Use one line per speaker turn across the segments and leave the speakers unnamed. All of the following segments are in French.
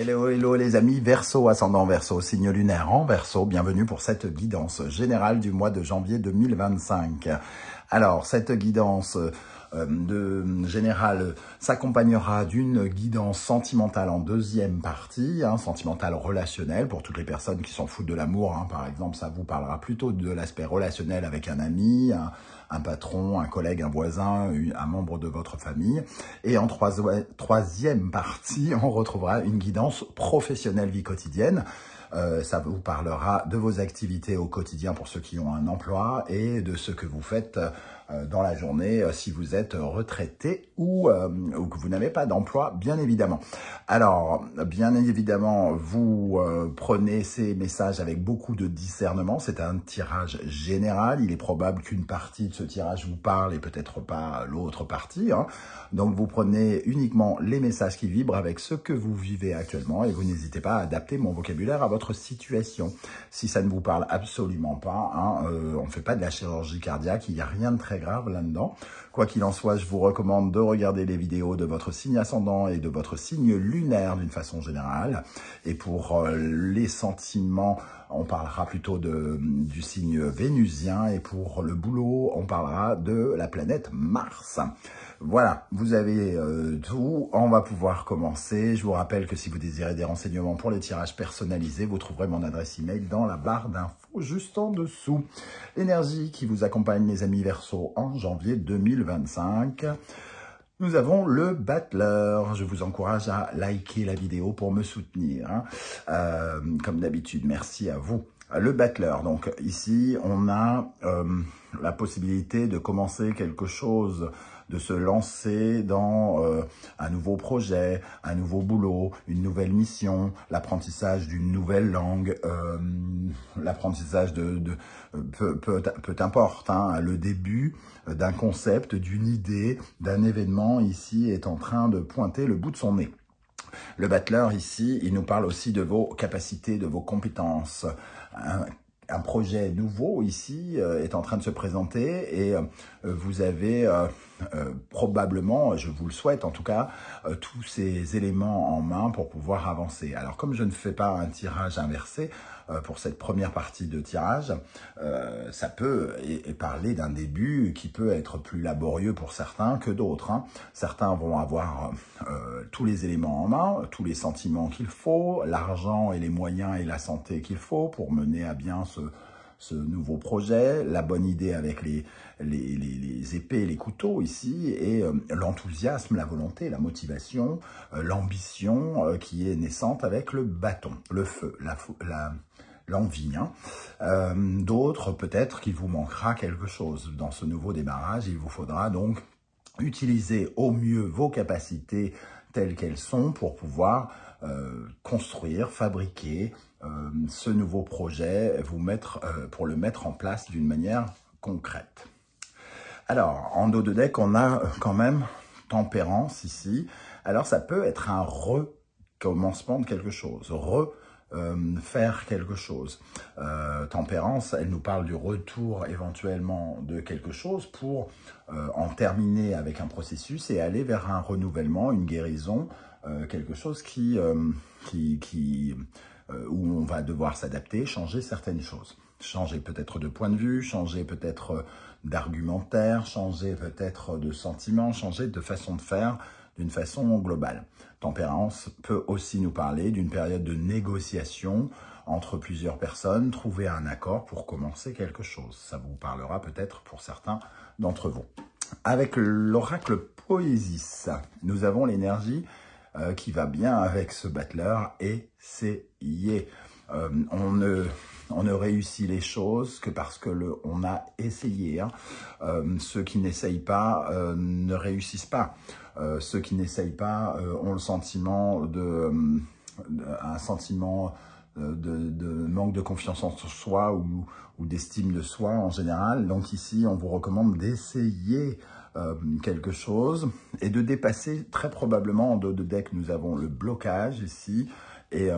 Hello, hello les amis, Verseau, ascendant Verseau, signe lunaire en Verseau. Bienvenue pour cette guidance générale du mois de janvier 2025. Alors, cette guidance générale s'accompagnera d'une guidance sentimentale en deuxième partie, sentimentale relationnelle pour toutes les personnes qui s'en foutent de l'amour. Par exemple, ça vous parlera plutôt de l'aspect relationnel avec un ami, un patron, un collègue, un voisin, un membre de votre famille. Et en troisième partie, on retrouvera une guidance professionnelle vie quotidienne. Ça vous parlera de vos activités au quotidien pour ceux qui ont un emploi et de ce que vous faites dans la journée si vous êtes retraité ou que vous n'avez pas d'emploi, bien évidemment. Alors, bien évidemment, vous prenez ces messages avec beaucoup de discernement. C'est un tirage général. Il est probable qu'une partie de ce tirage vous parle et peut-être pas l'autre partie. Donc, vous prenez uniquement les messages qui vibrent avec ce que vous vivez actuellement et vous n'hésitez pas à adapter mon vocabulaire à votre situation. Si ça ne vous parle absolument pas, on ne fait pas de la chirurgie cardiaque, il n'y a rien de très grave là-dedans. Quoi qu'il en soit, je vous recommande de regarder les vidéos de votre signe ascendant et de votre signe lunaire d'une façon générale. Et pour les sentiments, on parlera plutôt du signe vénusien et pour le boulot, on parlera de la planète Mars. Voilà, vous avez tout, on va pouvoir commencer. Je vous rappelle que si vous désirez des renseignements pour les tirages personnalisés, vous trouverez mon adresse email dans la barre d'infos juste en dessous. L'énergie qui vous accompagne, les amis Verseau, en janvier 2025. Nous avons le battleur. Je vous encourage à liker la vidéo pour me soutenir. Comme d'habitude, merci à vous. Le battleur, donc ici, on a la possibilité de commencer quelque chose, de se lancer dans un nouveau projet, un nouveau boulot, une nouvelle mission, l'apprentissage d'une nouvelle langue, l'apprentissage peu importe, le début d'un concept, d'une idée, d'un événement ici est en train de pointer le bout de son nez. Le battleur ici, il nous parle aussi de vos capacités, de vos compétences. Un projet nouveau ici est en train de se présenter et vous avez probablement, je vous le souhaite en tout cas, tous ces éléments en main pour pouvoir avancer. Alors comme je ne fais pas un tirage inversé pour cette première partie de tirage, ça peut parler d'un début qui peut être plus laborieux pour certains que d'autres. Certains vont avoir tous les éléments en main, tous les sentiments qu'il faut, l'argent et les moyens et la santé qu'il faut pour mener à bien ce nouveau projet, la bonne idée avec les épées et les couteaux ici, et l'enthousiasme, la volonté, la motivation, l'ambition qui est naissante avec le bâton, le feu, l'envie. D'autres, peut-être qu'il vous manquera quelque chose. Dans ce nouveau démarrage, il vous faudra donc utiliser au mieux vos capacités telles qu'elles sont pour pouvoir construire, fabriquer ce nouveau projet, pour le mettre en place d'une manière concrète. Alors, en dos de deck, on a quand même tempérance ici. Alors, ça peut être un recommencement de quelque chose, faire quelque chose. Tempérance, elle nous parle du retour éventuellement de quelque chose pour en terminer avec un processus et aller vers un renouvellement, une guérison, quelque chose où on va devoir s'adapter, changer certaines choses. Changer peut-être de point de vue, changer peut-être d'argumentaire, changer peut-être de sentiment, changer de façon de faire d'une façon globale. Tempérance peut aussi nous parler d'une période de négociation entre plusieurs personnes, trouver un accord pour commencer quelque chose. Ça vous parlera peut-être pour certains d'entre vous. Avec l'oracle Poésis, nous avons l'énergie qui va bien avec ce battleur, essayer. On ne réussit les choses que parce que on a essayé. Ceux qui n'essayent pas ne réussissent pas. Ceux qui n'essayent pas ont le sentiment un sentiment de manque de confiance en soi ou d'estime de soi en général. Donc ici, on vous recommande d'essayer quelque chose et de dépasser très probablement, en dos de deck, nous avons le blocage ici et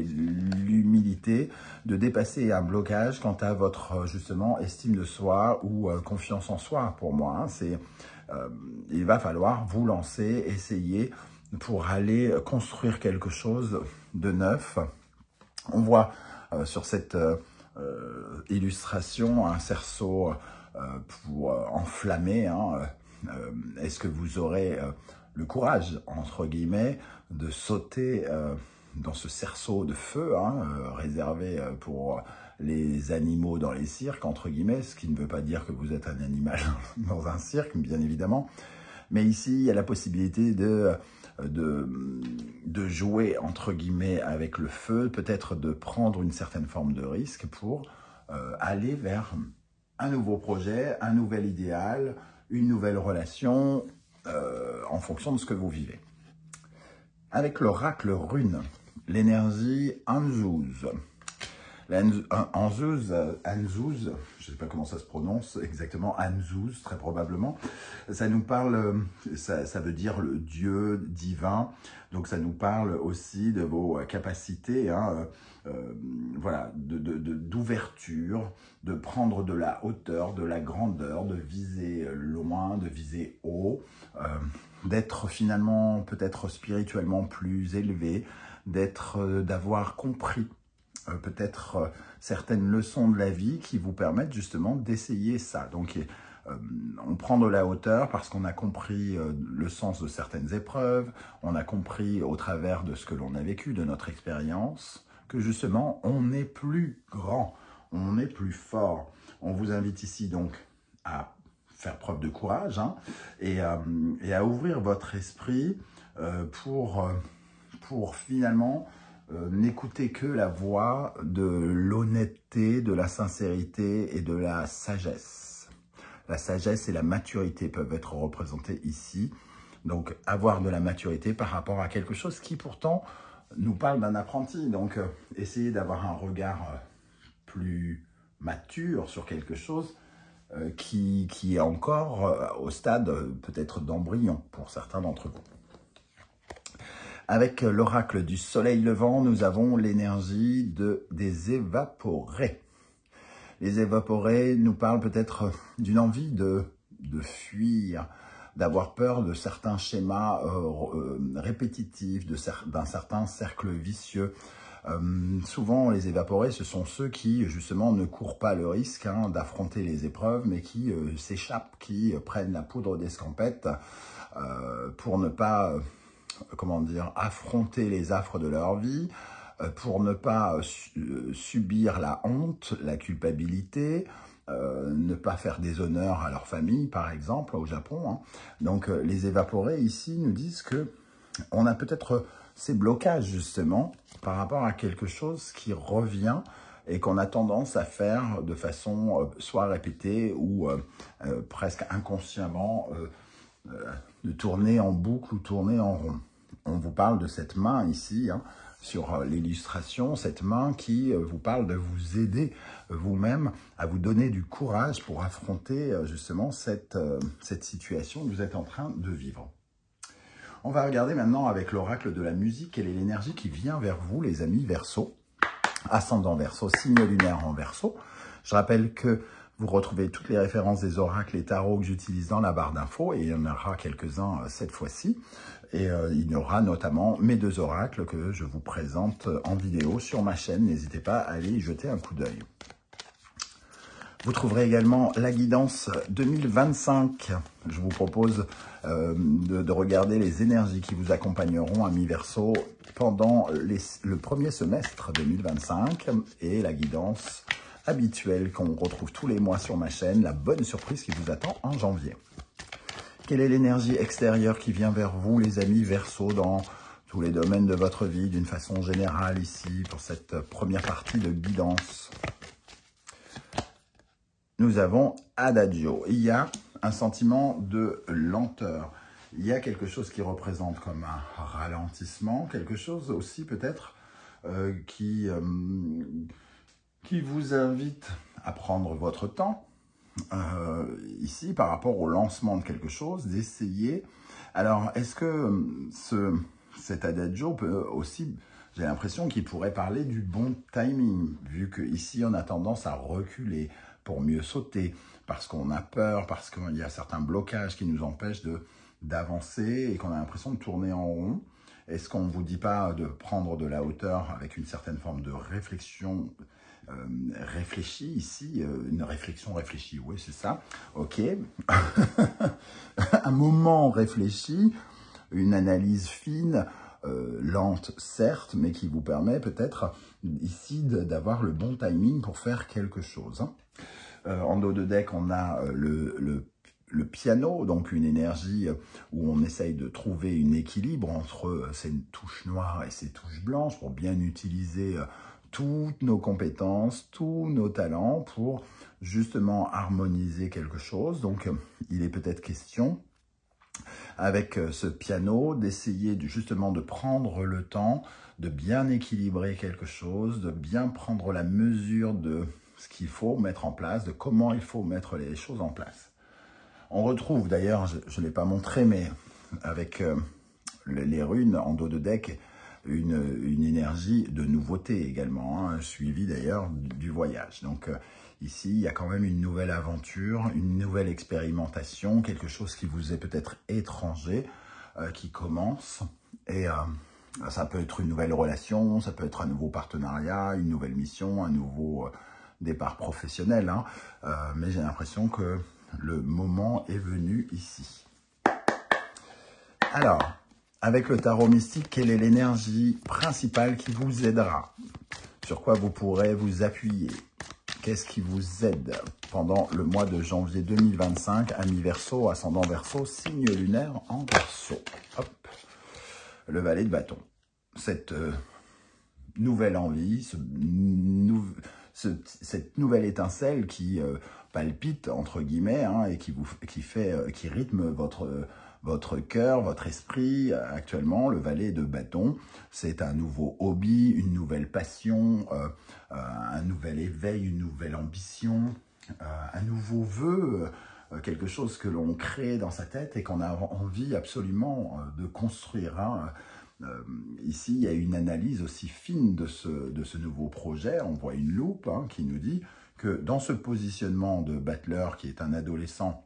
l'humilité, de dépasser un blocage quant à votre justement estime de soi ou confiance en soi. Pour moi, il va falloir vous lancer, essayer pour aller construire quelque chose de neuf. On voit sur cette illustration un cerceau pour enflammer. Est-ce que vous aurez le courage, entre guillemets, de sauter dans ce cerceau de feu réservé pour les animaux dans les cirques, entre guillemets, ce qui ne veut pas dire que vous êtes un animal dans un cirque, bien évidemment. Mais ici, il y a la possibilité de jouer, entre guillemets, avec le feu, peut-être de prendre une certaine forme de risque pour aller vers un nouveau projet, un nouvel idéal, une nouvelle relation, en fonction de ce que vous vivez. Avec l'oracle rune, l'énergie Anzuz. Anzuz, je ne sais pas comment ça se prononce exactement, Anzuz très probablement, ça nous parle, ça veut dire le Dieu divin, donc ça nous parle aussi de vos capacités, voilà, d'ouverture, de prendre de la hauteur, de la grandeur, de viser loin, de viser haut, d'être finalement peut-être spirituellement plus élevé, d'avoir compris peut-être certaines leçons de la vie qui vous permettent justement d'essayer ça. Donc, on prend de la hauteur parce qu'on a compris le sens de certaines épreuves, on a compris au travers de ce que l'on a vécu, de notre expérience, que justement, on est plus grand, on est plus fort. On vous invite ici donc à faire preuve de courage et à ouvrir votre esprit pour finalement n'écoutez que la voix de l'honnêteté, de la sincérité et de la sagesse. La sagesse et la maturité peuvent être représentées ici. Donc, avoir de la maturité par rapport à quelque chose qui pourtant nous parle d'un apprenti. Donc, essayez d'avoir un regard plus mature sur quelque chose qui est encore au stade peut-être d'embryon pour certains d'entre vous. Avec l'oracle du soleil levant, nous avons l'énergie des évaporés. Les évaporés nous parlent peut-être d'une envie de fuir, d'avoir peur de certains schémas répétitifs, d'un certain cercle vicieux. Souvent, les évaporés, ce sont ceux qui, justement, ne courent pas le risque d'affronter les épreuves, mais qui s'échappent, qui prennent la poudre d'escampette pour ne pas... comment dire, affronter les affres de leur vie, pour ne pas subir la honte, la culpabilité, ne pas faire déshonneur à leur famille, par exemple, au Japon. Donc, les évaporés, ici, nous disent que on a peut-être ces blocages, justement, par rapport à quelque chose qui revient et qu'on a tendance à faire de façon soit répétée ou presque inconsciemment, de tourner en boucle ou tourner en rond. On vous parle de cette main ici, sur l'illustration, cette main qui vous parle de vous aider vous-même à vous donner du courage pour affronter justement cette situation que vous êtes en train de vivre. On va regarder maintenant avec l'oracle de la musique quelle est l'énergie qui vient vers vous, les amis Verseau, ascendant Verseau, signe lunaire en Verseau. Je rappelle que vous retrouvez toutes les références des oracles et tarots que j'utilise dans la barre d'infos, et il y en aura quelques-uns cette fois-ci. Et il y aura notamment mes deux oracles que je vous présente en vidéo sur ma chaîne. N'hésitez pas à aller y jeter un coup d'œil. Vous trouverez également la guidance 2025. Je vous propose de regarder les énergies qui vous accompagneront, amis Verseau, pendant le premier semestre 2025 et la guidance habituelle qu'on retrouve tous les mois sur ma chaîne, la bonne surprise qui vous attend en janvier. Quelle est l'énergie extérieure qui vient vers vous, les amis Verseau, dans tous les domaines de votre vie, d'une façon générale ici, pour cette première partie de guidance? Nous avons Adagio. Il y a un sentiment de lenteur. Il y a quelque chose qui représente comme un ralentissement, quelque chose aussi peut-être qui vous invite à prendre votre temps. Ici, par rapport au lancement de quelque chose, d'essayer. Alors, est-ce que cet Adagio peut aussi, j'ai l'impression qu'il pourrait parler du bon timing, vu qu'ici, on a tendance à reculer pour mieux sauter, parce qu'on a peur, parce qu'il y a certains blocages qui nous empêchent d'avancer et qu'on a l'impression de tourner en rond. Est-ce qu'on ne vous dit pas de prendre de la hauteur avec une certaine forme de réflexion réfléchie ici, une réflexion réfléchie, oui c'est ça, ok. Un moment réfléchi, une analyse fine, lente certes, mais qui vous permet peut-être ici d'avoir le bon timing pour faire quelque chose. En dos de deck, on a le piano, donc une énergie où on essaye de trouver un équilibre entre ces touches noires et ces touches blanches pour bien utiliser toutes nos compétences, tous nos talents pour justement harmoniser quelque chose. Donc, il est peut-être question, avec ce piano, d'essayer justement de prendre le temps de bien équilibrer quelque chose, de bien prendre la mesure de ce qu'il faut mettre en place, de comment il faut mettre les choses en place. On retrouve d'ailleurs, je ne l'ai pas montré, mais avec les runes en dos de deck, une énergie de nouveauté également, hein, suivie d'ailleurs du voyage. Donc ici, il y a quand même une nouvelle aventure, une nouvelle expérimentation, quelque chose qui vous est peut-être étranger, qui commence. Et ça peut être une nouvelle relation, ça peut être un nouveau partenariat, une nouvelle mission, un nouveau départ professionnel. Hein, mais j'ai l'impression que le moment est venu ici. Alors, avec le tarot mystique, quelle est l'énergie principale qui vous aidera? Sur quoi vous pourrez vous appuyer? Qu'est-ce qui vous aide pendant le mois de janvier 2025, ami Verseau, ascendant Verseau, signe lunaire en Verseau? Hop, le valet de bâton. Cette nouvelle envie, cette nouvelle étincelle qui palpite, entre guillemets, hein, et qui rythme votre cœur, votre esprit. Actuellement, le valet de bâton, c'est un nouveau hobby, une nouvelle passion, un nouvel éveil, une nouvelle ambition, un nouveau vœu, quelque chose que l'on crée dans sa tête et qu'on a envie absolument de construire. Hein. Ici, il y a une analyse aussi fine de ce nouveau projet. On voit une loupe hein, qui nous dit que dans ce positionnement de battleur, qui est un adolescent,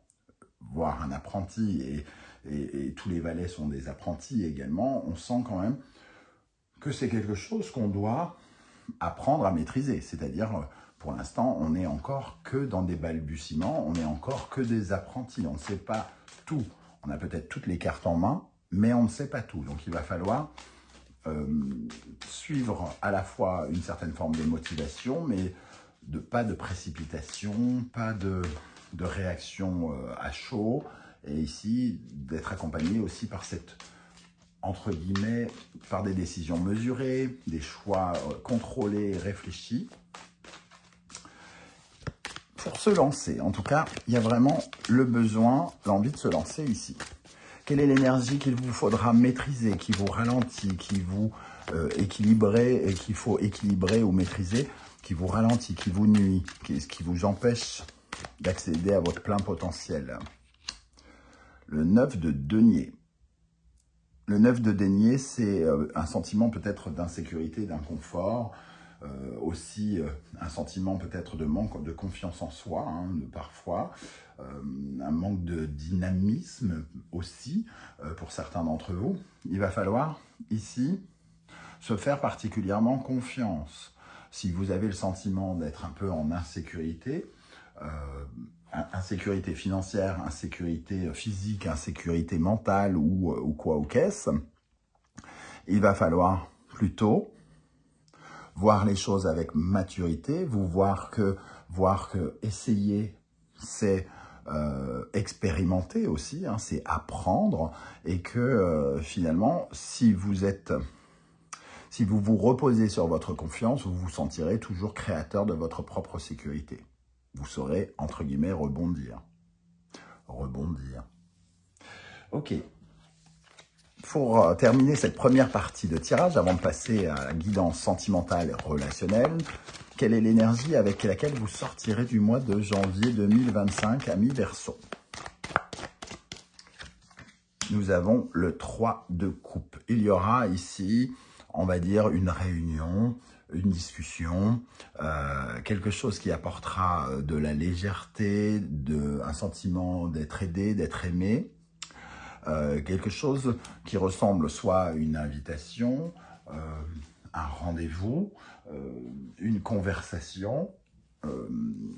voire un apprenti, et tous les valets sont des apprentis également, on sent quand même que c'est quelque chose qu'on doit apprendre à maîtriser. C'est-à-dire, pour l'instant, on n'est encore que dans des balbutiements, on n'est encore que des apprentis, on ne sait pas tout. On a peut-être toutes les cartes en main, mais on ne sait pas tout. Donc, il va falloir suivre à la fois une certaine forme de motivation, mais pas de précipitation, pas de réaction à chaud. Et ici, d'être accompagné aussi par entre guillemets, par des décisions mesurées, des choix contrôlés et réfléchis. Pour se lancer, en tout cas, il y a vraiment le besoin, l'envie de se lancer ici. Quelle est l'énergie qu'il vous faudra maîtriser, qui vous ralentit, qui vous équilibrer et qu'il faut équilibrer ou maîtriser, qui vous ralentit, qui vous nuit, qui vous empêche d'accéder à votre plein potentiel? Le 9 de denier. Le 9 de denier, c'est un sentiment peut-être d'insécurité, d'inconfort, aussi un sentiment peut-être de manque de confiance en soi, hein, parfois, un manque de dynamisme aussi pour certains d'entre vous. Il va falloir ici se faire particulièrement confiance. Si vous avez le sentiment d'être un peu en insécurité, insécurité financière, insécurité physique, insécurité mentale ou quoi ou qu'est-ce, il va falloir plutôt voir les choses avec maturité, voir que essayer, c'est expérimenter aussi, hein, c'est apprendre, et que finalement, si vous vous reposez sur votre confiance, vous vous sentirez toujours créateur de votre propre sécurité. Vous saurez, entre guillemets, rebondir. Rebondir. Ok. Pour terminer cette première partie de tirage, avant de passer à la guidance sentimentale et relationnelle, quelle est l'énergie avec laquelle vous sortirez du mois de janvier 2025, ami Verseau? Nous avons le 3 de coupe. Il y aura ici, on va dire, une réunion, une discussion, quelque chose qui apportera de la légèreté, un sentiment d'être aidé, d'être aimé. quelque chose qui ressemble soit à une invitation, un rendez-vous, une conversation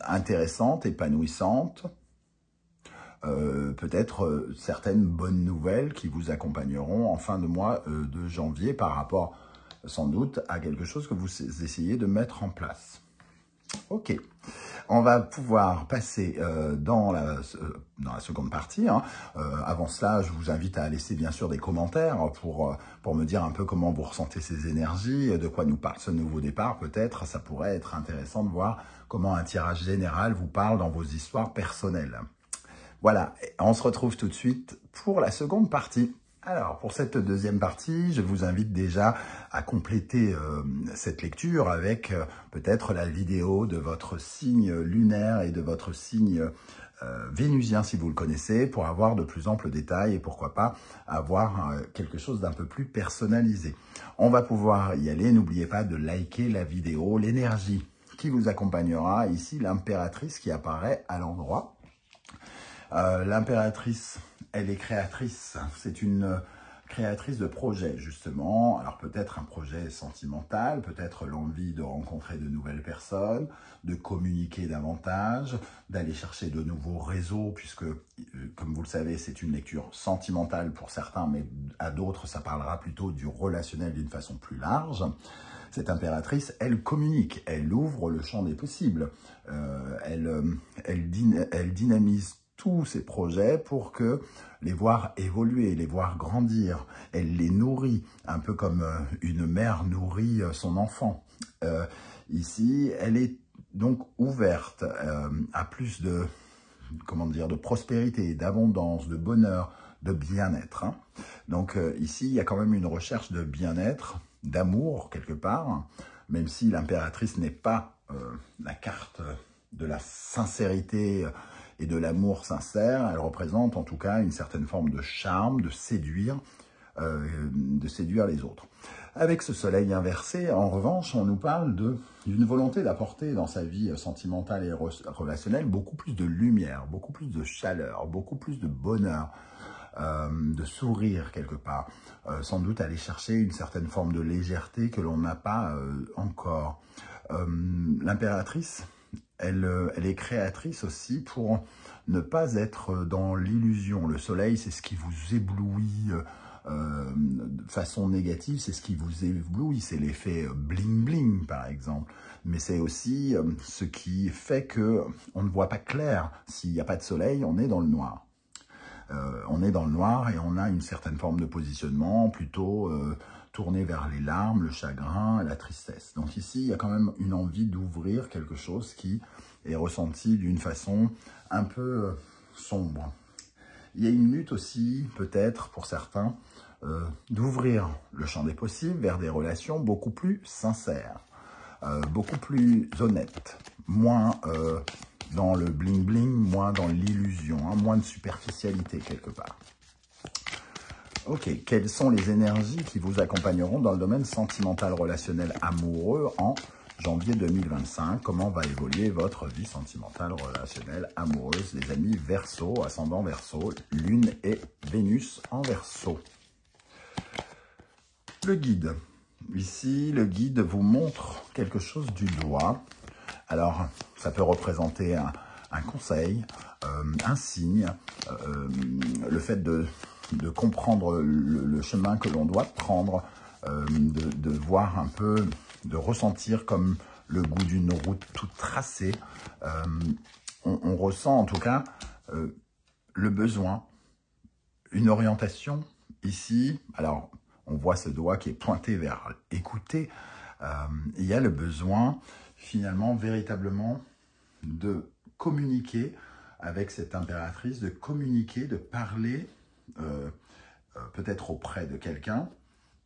intéressante, épanouissante, peut-être certaines bonnes nouvelles qui vous accompagneront en fin de mois de janvier par rapport sans doute à quelque chose que vous essayez de mettre en place. Ok, on va pouvoir passer dans la seconde partie. Hein. Avant cela, je vous invite à laisser bien sûr des commentaires pour me dire un peu comment vous ressentez ces énergies, de quoi nous parle ce nouveau départ. Peut-être, ça pourrait être intéressant de voir comment un tirage général vous parle dans vos histoires personnelles. Voilà, on se retrouve tout de suite pour la seconde partie. Alors, pour cette deuxième partie, je vous invite déjà à compléter cette lecture avec peut-être la vidéo de votre signe lunaire et de votre signe vénusien, si vous le connaissez, pour avoir de plus amples détails et pourquoi pas avoir quelque chose d'un peu plus personnalisé. On va pouvoir y aller, n'oubliez pas de liker la vidéo, l'énergie qui vous accompagnera. Ici, l'impératrice qui apparaît à l'endroit. L'impératrice, elle est créatrice, c'est une créatrice de projet justement, alors peut-être un projet sentimental, peut-être l'envie de rencontrer de nouvelles personnes, de communiquer davantage, d'aller chercher de nouveaux réseaux, puisque comme vous le savez c'est une lecture sentimentale pour certains, mais à d'autres ça parlera plutôt du relationnel d'une façon plus large. Cette impératrice, elle communique, elle ouvre le champ des possibles, elle dynamise tous ces projets pour que les voir évoluer, les voir grandir. Elle les nourrit, un peu comme une mère nourrit son enfant. Ici, elle est donc ouverte à plus de, comment dire, de prospérité, d'abondance, de bonheur, de bien-être. Hein. Donc ici, il y a quand même une recherche de bien-être, d'amour quelque part, même si l'impératrice n'est pas la carte de la sincérité et de l'amour sincère, elle représente en tout cas une certaine forme de charme, de séduire les autres. Avec ce soleil inversé, en revanche, on nous parle d'une volonté d'apporter dans sa vie sentimentale et relationnelle beaucoup plus de lumière, beaucoup plus de chaleur, beaucoup plus de bonheur, de sourire quelque part. Sans doute aller chercher une certaine forme de légèreté que l'on n'a pas encore. L'impératrice, elle est créatrice aussi pour ne pas être dans l'illusion. Le soleil, c'est ce qui vous éblouit de façon négative, c'est ce qui vous éblouit, c'est l'effet bling-bling par exemple. Mais c'est aussi ce qui fait que on ne voit pas clair. S'il n'y a pas de soleil, on est dans le noir. On est dans le noir et on a une certaine forme de positionnement plutôt tourné vers les larmes, le chagrin, la tristesse. Donc ici, il y a quand même une envie d'ouvrir quelque chose qui est ressenti d'une façon un peu sombre. Il y a une lutte aussi, peut-être pour certains, d'ouvrir le champ des possibles vers des relations beaucoup plus sincères, beaucoup plus honnêtes, moins dans le bling-bling, moins dans l'illusion, hein, moins de superficialité quelque part. Ok, quelles sont les énergies qui vous accompagneront dans le domaine sentimental, relationnel, amoureux en janvier 2025? Comment va évoluer votre vie sentimentale, relationnelle, amoureuse, les amis Verseau, ascendant Verseau, Lune et Vénus en Verseau? Le guide. Ici, le guide vous montre quelque chose du doigt. Alors, ça peut représenter un conseil, un signe, le fait de comprendre le chemin que l'on doit prendre, de voir un peu, de ressentir comme le goût d'une route toute tracée. On ressent en tout cas le besoin, une orientation ici. Alors, on voit ce doigt qui est pointé vers écouter. Il y a le besoin finalement véritablement de communiquer avec cette impératrice, de communiquer, de parler peut-être auprès de quelqu'un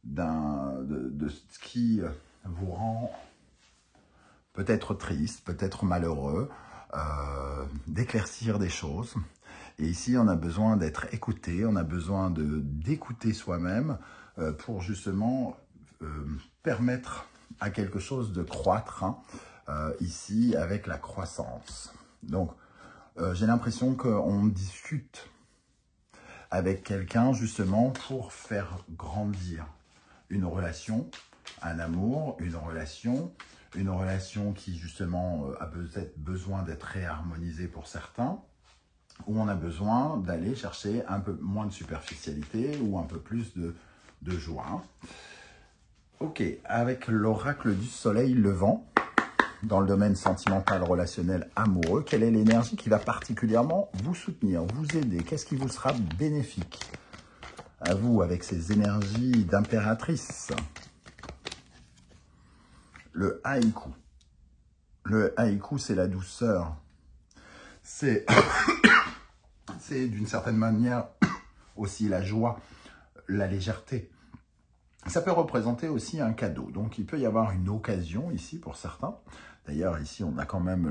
de ce qui vous rend peut-être triste, peut-être malheureux, d'éclaircir des choses. Et ici, on a besoin d'être écouté, on a besoin d'écouter soi-même pour justement permettre à quelque chose de croître, hein, ici, avec la croissance. Donc, j'ai l'impression qu'on discute avec quelqu'un justement pour faire grandir une relation, un amour, une relation qui justement a peut-être besoin d'être réharmonisée pour certains, où on a besoin d'aller chercher un peu moins de superficialité ou un peu plus de joie. Ok, avec l'oracle du soleil levant, dans le domaine sentimental, relationnel, amoureux, quelle est l'énergie qui va particulièrement vous soutenir, vous aider? Qu'est-ce qui vous sera bénéfique à vous avec ces énergies d'impératrice? Le haïku. Le haïku, c'est la douceur. C'est d'une certaine manière aussi la joie, la légèreté. Ça peut représenter aussi un cadeau. Donc, il peut y avoir une occasion ici pour certains. D'ailleurs, ici, on a quand même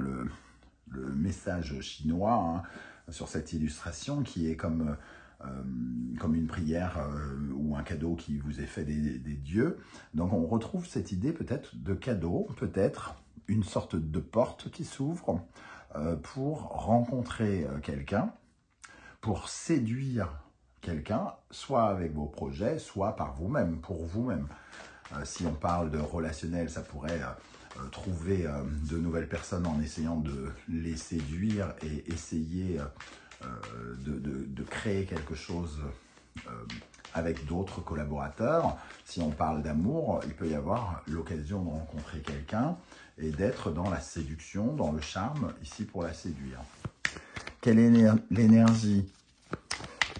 le message chinois sur cette illustration qui est comme une prière ou un cadeau qui vous est fait des dieux. Donc, on retrouve cette idée peut-être de cadeau, peut-être une sorte de porte qui s'ouvre pour rencontrer quelqu'un, pour séduire quelqu'un, soit avec vos projets, soit par vous-même, pour vous-même. Si on parle de relationnel, ça pourrait trouver de nouvelles personnes en essayant de les séduire et essayer de créer quelque chose avec d'autres collaborateurs. Si on parle d'amour, il peut y avoir l'occasion de rencontrer quelqu'un et d'être dans la séduction, dans le charme, ici pour la séduire. Quelle est l'énergie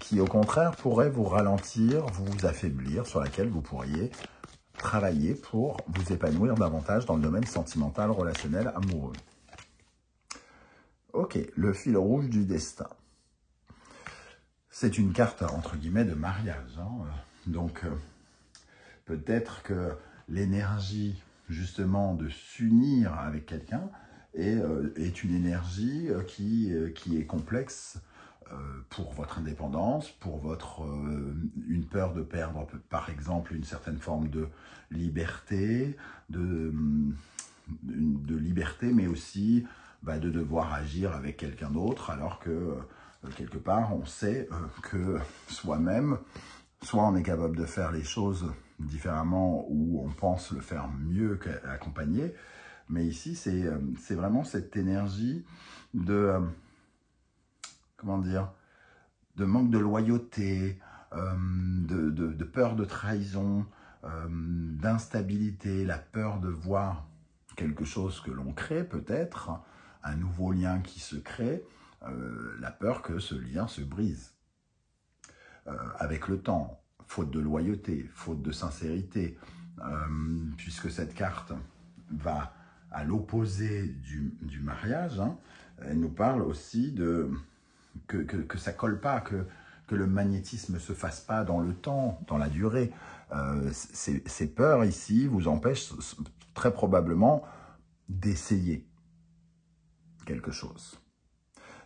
qui, au contraire, pourrait vous ralentir, vous affaiblir, sur laquelle vous pourriez travailler pour vous épanouir davantage dans le domaine sentimental, relationnel, amoureux? Ok, le fil rouge du destin. C'est une carte, entre guillemets, de mariage. Donc, peut-être que l'énergie, justement, de s'unir avec quelqu'un est une énergie qui est complexe pour votre indépendance, pour une peur de perdre, par exemple, une certaine forme de liberté, de liberté, mais aussi de devoir agir avec quelqu'un d'autre, alors que quelque part, on sait que soi-même, soit on est capable de faire les choses différemment ou on pense le faire mieux qu'accompagner, mais ici, c'est vraiment cette énergie de, comment dire, de manque de loyauté, de peur de trahison, d'instabilité, la peur de voir quelque chose que l'on crée peut-être, un nouveau lien qui se crée, la peur que ce lien se brise avec le temps, faute de loyauté, faute de sincérité, puisque cette carte va à l'opposé du mariage, elle nous parle aussi que ça colle pas, que le magnétisme ne se fasse pas dans le temps, dans la durée. Ces peurs ici vous empêchent très probablement d'essayer quelque chose.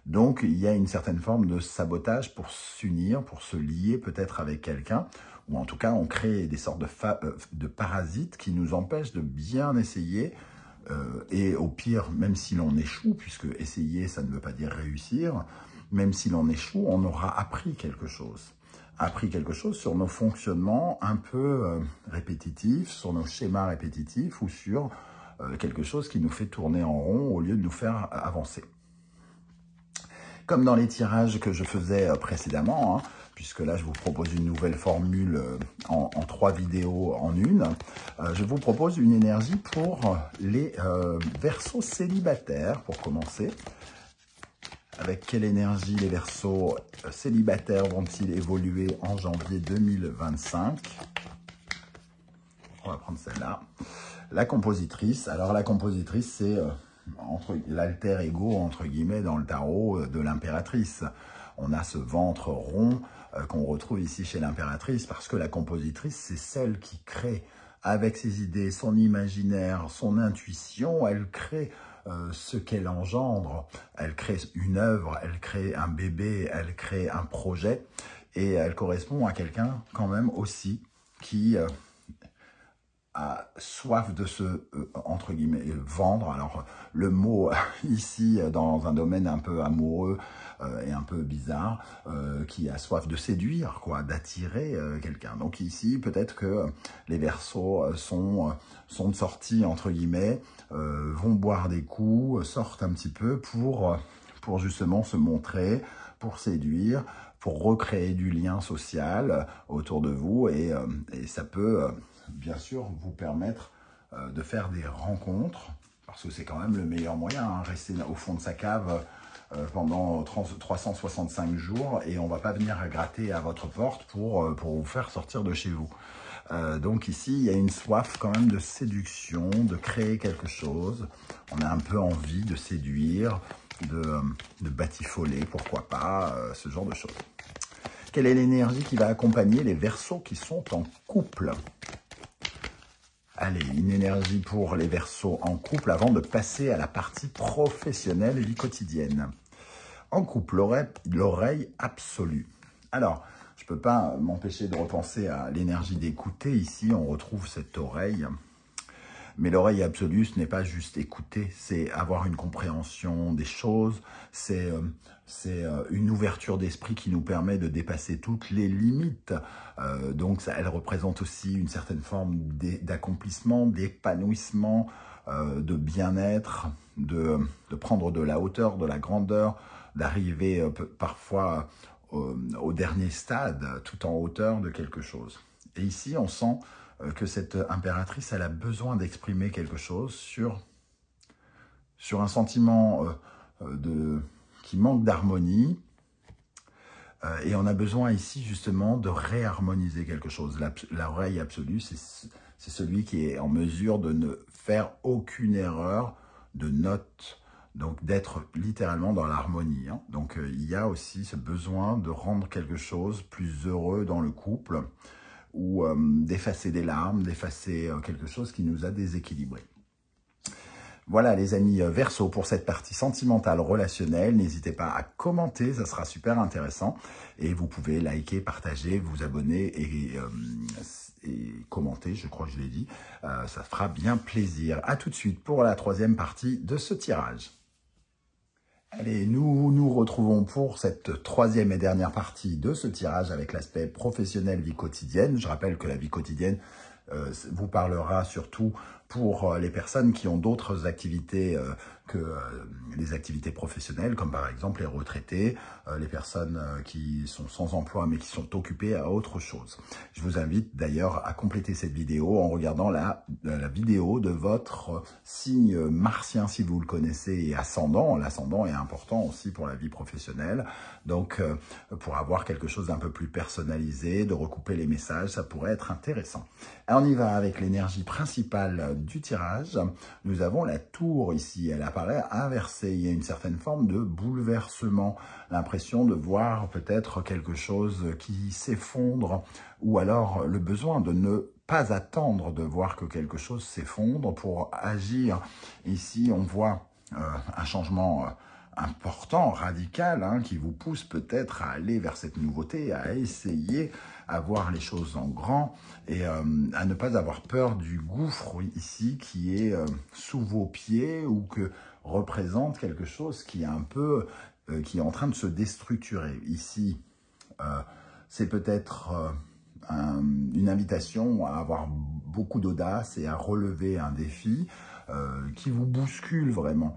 Donc, il y a une certaine forme de sabotage pour s'unir, pour se lier peut-être avec quelqu'un, ou en tout cas, on crée des sortes de parasites qui nous empêchent de bien essayer, et au pire, même si l'on échoue, puisque essayer, ça ne veut pas dire réussir, même si l'on échoue, on aura appris quelque chose. Appris quelque chose sur nos fonctionnements un peu répétitifs, sur nos schémas répétitifs, ou sur quelque chose qui nous fait tourner en rond au lieu de nous faire avancer. Comme dans les tirages que je faisais précédemment, puisque là je vous propose une nouvelle formule en 3 vidéos en une, je vous propose une énergie pour les Verseaux célibataires, pour commencer. Avec quelle énergie les Verseaux célibataires vont-ils évoluer en janvier 2025? On va prendre celle-là. La compositrice. Alors la compositrice, c'est l'alter ego, entre guillemets, dans le tarot de l'impératrice. On a ce ventre rond qu'on retrouve ici chez l'impératrice, parce que la compositrice, c'est celle qui crée avec ses idées, son imaginaire, son intuition, elle crée ce qu'elle engendre. Elle crée une œuvre, elle crée un bébé, elle crée un projet, et elle correspond à quelqu'un quand même aussi qui a soif de se, entre guillemets, vendre. Alors, le mot ici, dans un domaine un peu amoureux et un peu bizarre, qui a soif de séduire, quoi, d'attirer quelqu'un. Donc ici, peut-être que les Verseaux sont sortis, entre guillemets, vont boire des coups, sortent un petit peu pour justement se montrer, pour séduire, pour recréer du lien social autour de vous et ça peut bien sûr vous permettre de faire des rencontres parce que c'est quand même le meilleur moyen, hein, rester au fond de sa cave pendant 365 jours et on ne va pas venir gratter à votre porte pour vous faire sortir de chez vous. Donc ici, il y a une soif quand même de séduction, de créer quelque chose. On a un peu envie de séduire, de batifoler, pourquoi pas, ce genre de choses. Quelle est l'énergie qui va accompagner les Verseaux qui sont en couple? Allez, une énergie pour les Verseaux en couple avant de passer à la partie professionnelle et vie quotidienne. En couple, l'oreille absolue. Alors, je ne peux pas m'empêcher de repenser à l'énergie d'écouter. Ici, on retrouve cette oreille. Mais l'oreille absolue, ce n'est pas juste écouter, c'est avoir une compréhension des choses, c'est une ouverture d'esprit qui nous permet de dépasser toutes les limites. Donc, elle représente aussi une certaine forme d'accomplissement, d'épanouissement, de bien-être, de prendre de la hauteur, de la grandeur, d'arriver parfois au dernier stade, tout en hauteur de quelque chose. Et ici, on sent que cette impératrice, elle a besoin d'exprimer quelque chose sur un sentiment qui manque d'harmonie. Et on a besoin ici, justement, de réharmoniser quelque chose. L'oreille absolue, c'est celui qui est en mesure de ne faire aucune erreur de note. Donc, d'être littéralement dans l'harmonie. Hein. Donc, il y a aussi ce besoin de rendre quelque chose plus heureux dans le couple ou d'effacer des larmes, d'effacer quelque chose qui nous a déséquilibrés. Voilà les amis Verseaux pour cette partie sentimentale relationnelle. N'hésitez pas à commenter, ça sera super intéressant. Et vous pouvez liker, partager, vous abonner et commenter, je crois que je l'ai dit. Ça fera bien plaisir. À tout de suite pour la troisième partie de ce tirage. Allez, nous nous retrouvons pour cette troisième et dernière partie de ce tirage avec l'aspect professionnel, vie quotidienne. Je rappelle que la vie quotidienne vous parlera surtout pour les personnes qui ont d'autres activités que les activités professionnelles, comme par exemple les retraités, les personnes qui sont sans emploi mais qui sont occupées à autre chose. Je vous invite d'ailleurs à compléter cette vidéo en regardant la vidéo de votre signe martien si vous le connaissez et ascendant. L'ascendant est important aussi pour la vie professionnelle. Donc pour avoir quelque chose d'un peu plus personnalisé, de recouper les messages, ça pourrait être intéressant. On y va avec l'énergie principale du tirage. Nous avons la tour ici, elle apparaît inversée. Il y a une certaine forme de bouleversement, l'impression de voir peut-être quelque chose qui s'effondre ou alors le besoin de ne pas attendre de voir que quelque chose s'effondre pour agir. Ici, on voit un changement important, radical, hein, qui vous pousse peut-être à aller vers cette nouveauté, à essayer à voir les choses en grand et à ne pas avoir peur du gouffre ici qui est sous vos pieds ou que représente quelque chose qui est un peu, qui est en train de se déstructurer. Ici, c'est peut-être une invitation à avoir beaucoup d'audace et à relever un défi qui vous bouscule vraiment.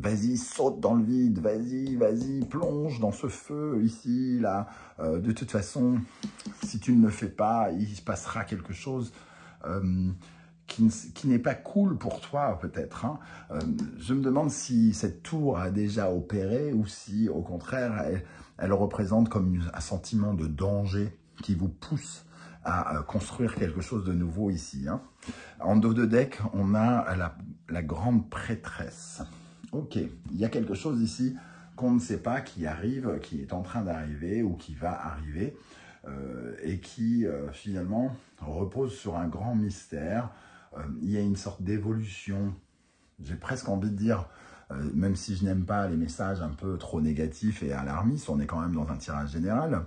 Vas-y, saute dans le vide, vas-y, plonge dans ce feu ici, là. De toute façon, si tu ne le fais pas, il se passera quelque chose qui n'est pas cool pour toi, peut-être. Hein. Je me demande si cette tour a déjà opéré ou si, au contraire, elle représente comme un sentiment de danger qui vous pousse à construire quelque chose de nouveau ici. Hein. En dos de deck, on a la grande prêtresse. Ok, il y a quelque chose ici qu'on ne sait pas qui arrive, qui est en train d'arriver ou qui va arriver et qui finalement repose sur un grand mystère. Il y a une sorte d'évolution, j'ai presque envie de dire, même si je n'aime pas les messages un peu trop négatifs et alarmistes, on est quand même dans un tirage général.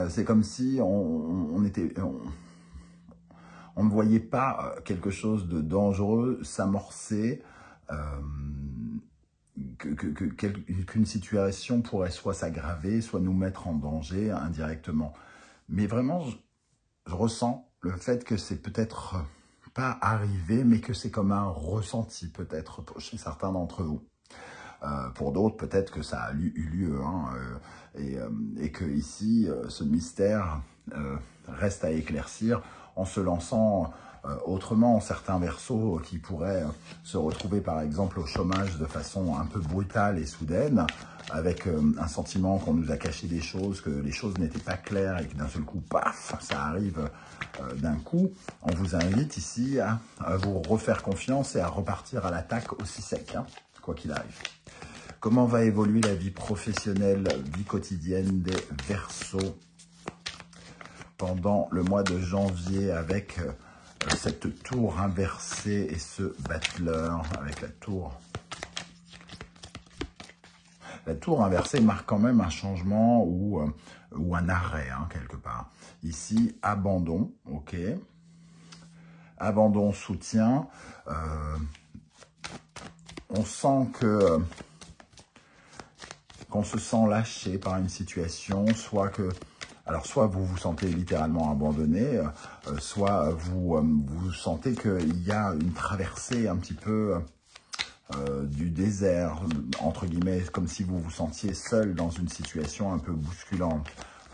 C'est comme si on On ne voyait pas quelque chose de dangereux s'amorcer, qu'une situation pourrait soit s'aggraver, soit nous mettre en danger indirectement. Mais vraiment, je ressens le fait que c'est peut-être pas arrivé, mais que c'est comme un ressenti peut-être chez certains d'entre vous. Pour d'autres, peut-être que ça a eu lieu, hein, et que ici, ce mystère reste à éclaircir en se lançant autrement. Certains Verseaux qui pourraient se retrouver par exemple au chômage de façon un peu brutale et soudaine, avec un sentiment qu'on nous a caché des choses, que les choses n'étaient pas claires et que d'un seul coup, paf, ça arrive d'un coup. On vous invite ici à vous refaire confiance et à repartir à l'attaque aussi sec, hein, quoi qu'il arrive. Comment va évoluer la vie professionnelle, vie quotidienne des Verseaux pendant le mois de janvier avec cette tour inversée et ce battleur avec la tour. La tour inversée marque quand même un changement ou un arrêt, hein, quelque part. Ici, abandon, ok. Abandon, soutien. On sent que qu'on se sent lâché par une situation, soit vous vous sentez littéralement abandonné, soit vous sentez qu'il y a une traversée un petit peu du désert, entre guillemets, comme si vous vous sentiez seul dans une situation un peu bousculante.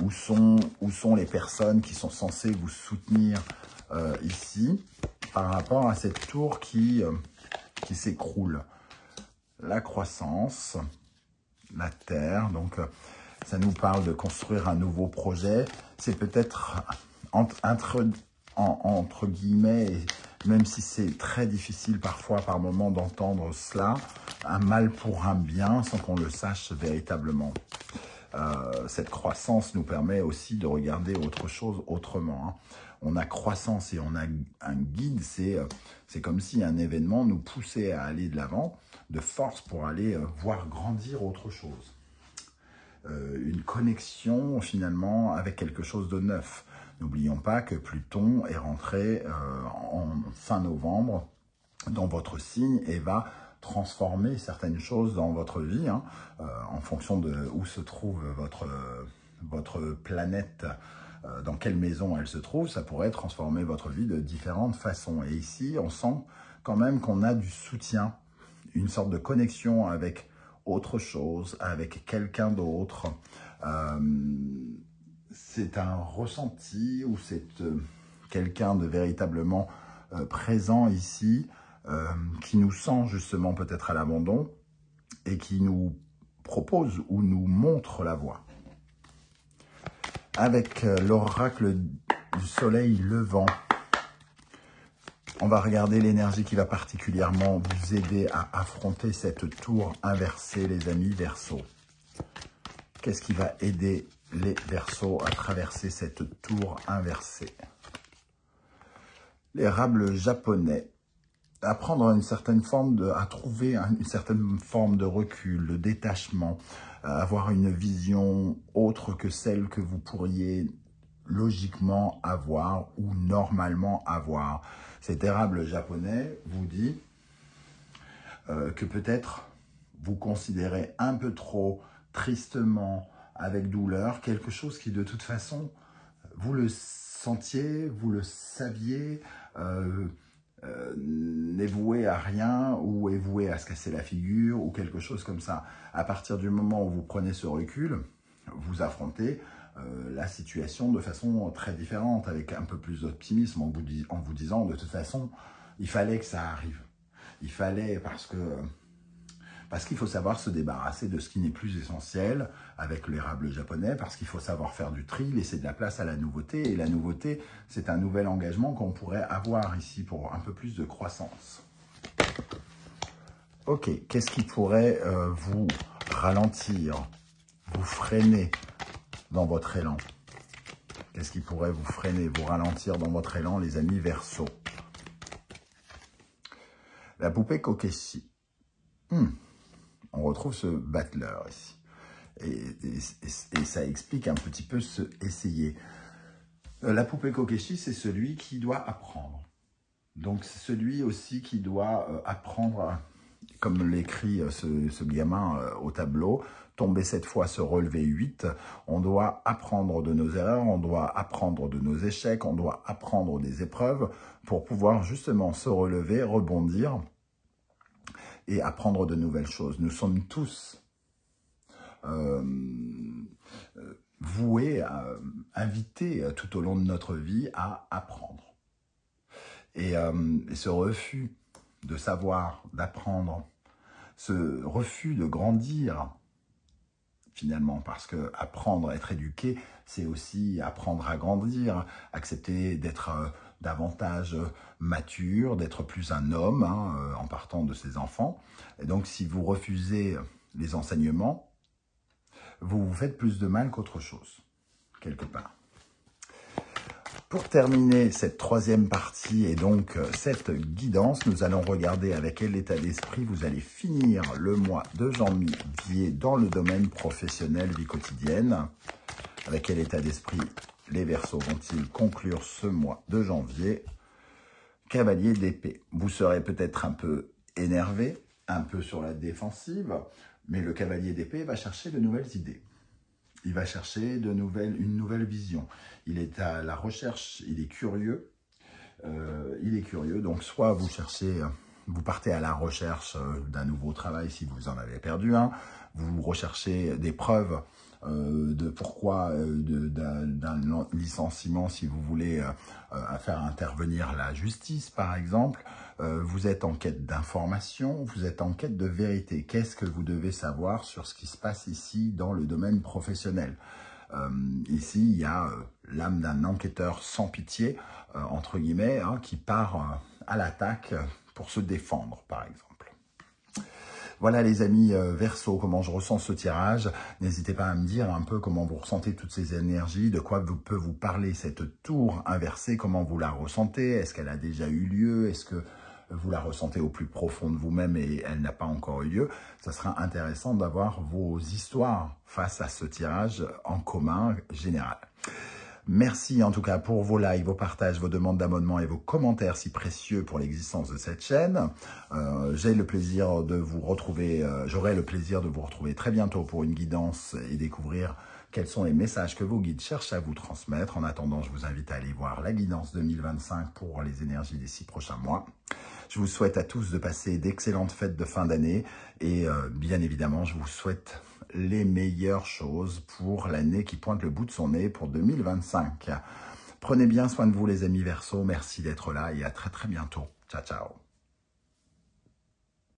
Où sont les personnes qui sont censées vous soutenir ici par rapport à cette tour qui s'écroule? La croissance, la terre, donc ça nous parle de construire un nouveau projet. C'est peut-être entre guillemets, même si c'est très difficile parfois par moment d'entendre cela, un mal pour un bien sans qu'on le sache véritablement. Cette croissance nous permet aussi de regarder autre chose autrement, hein. On a croissance et on a un guide, c'est comme si un événement nous poussait à aller de l'avant, de force pour aller voir grandir autre chose. Une connexion finalement avec quelque chose de neuf. N'oublions pas que Pluton est rentré en fin novembre dans votre signe et va transformer certaines choses dans votre vie, hein, en fonction de où se trouve votre planète, dans quelle maison elle se trouve, ça pourrait transformer votre vie de différentes façons. Et ici, on sent quand même qu'on a du soutien, une sorte de connexion avec autre chose, avec quelqu'un d'autre. C'est un ressenti ou c'est quelqu'un de véritablement présent ici, qui nous sent justement peut-être à l'abandon et qui nous propose ou nous montre la voie. Avec l'oracle du soleil levant, on va regarder l'énergie qui va particulièrement vous aider à affronter cette tour inversée, les amis Verseaux. Qu'est-ce qui va aider les Verseaux à traverser cette tour inversée? L'érable japonais, à prendre une certaine forme à trouver une certaine forme de recul, de détachement, avoir une vision autre que celle que vous pourriez logiquement avoir ou normalement avoir. Cet érable japonais vous dit que peut-être vous considérez un peu trop tristement, avec douleur, quelque chose qui de toute façon, vous le sentiez, vous le saviez, n'est voué à rien ou est voué à se casser la figure ou quelque chose comme ça. À partir du moment où vous prenez ce recul, vous affrontez la situation de façon très différente, avec un peu plus d'optimisme en vous disant de toute façon, il fallait que ça arrive. Il fallait parce qu'il faut savoir se débarrasser de ce qui n'est plus essentiel avec l'érable japonais, parce qu'il faut savoir faire du tri, laisser de la place à la nouveauté. Et la nouveauté, c'est un nouvel engagement qu'on pourrait avoir ici pour un peu plus de croissance. Ok, qu'est-ce qui pourrait vous ralentir, vous freiner dans votre élan? Qu'est-ce qui pourrait vous freiner, vous ralentir dans votre élan, les amis Verseaux? La poupée Kokeshi. On retrouve ce battleur ici. Et ça explique un petit peu ce essayer. La poupée Kokeshi, c'est celui qui doit apprendre. Donc, c'est celui aussi qui doit apprendre, comme l'écrit ce gamin au tableau, tomber 7 fois, se relever 8. On doit apprendre de nos erreurs, on doit apprendre de nos échecs, on doit apprendre des épreuves pour pouvoir justement se relever, rebondir et apprendre de nouvelles choses. Nous sommes tous voués, invités tout au long de notre vie à apprendre. Et ce refus de savoir, d'apprendre, ce refus de grandir, finalement, parce que apprendre, être éduqué, c'est aussi apprendre à grandir, accepter d'être davantage mature, d'être plus un homme en partant de ses enfants. Et donc, si vous refusez les enseignements, vous vous faites plus de mal qu'autre chose, quelque part. Pour terminer cette troisième partie et donc cette guidance, nous allons regarder avec quel état d'esprit vous allez finir le mois de janvier dans le domaine professionnel, vie quotidienne. Avec quel état d'esprit les Verseaux vont-ils conclure ce mois de janvier? Cavalier d'épée. Vous serez peut-être un peu énervé, un peu sur la défensive, mais le cavalier d'épée va chercher de nouvelles idées. Il va chercher une nouvelle vision. Il est à la recherche, il est curieux. Donc, soit vous partez à la recherche d'un nouveau travail si vous en avez perdu un. Vous recherchez des preuves de pourquoi d'un licenciement si vous voulez faire intervenir la justice, par exemple. Vous êtes en quête d'information, vous êtes en quête de vérité. Qu'est-ce que vous devez savoir sur ce qui se passe ici dans le domaine professionnel? Ici, il y a l'âme d'un enquêteur sans pitié, entre guillemets, qui part à l'attaque pour se défendre, par exemple. Voilà les amis Verseaux, comment je ressens ce tirage. N'hésitez pas à me dire un peu comment vous ressentez toutes ces énergies, de quoi peut vous parler cette tour inversée, comment vous la ressentez, est-ce qu'elle a déjà eu lieu, est-ce que vous la ressentez au plus profond de vous-même et elle n'a pas encore eu lieu. Ça sera intéressant d'avoir vos histoires face à ce tirage en commun général. Merci en tout cas pour vos likes, vos partages, vos demandes d'abonnement et vos commentaires si précieux pour l'existence de cette chaîne. J'aurai le plaisir de vous retrouver très bientôt pour une guidance et découvrir quels sont les messages que vos guides cherchent à vous transmettre. En attendant, je vous invite à aller voir la guidance 2025 pour les énergies des 6 prochains mois. Je vous souhaite à tous de passer d'excellentes fêtes de fin d'année et bien évidemment, je vous souhaite les meilleures choses pour l'année qui pointe le bout de son nez pour 2025. Prenez bien soin de vous les amis Verseaux, merci d'être là et à très bientôt. Ciao, ciao.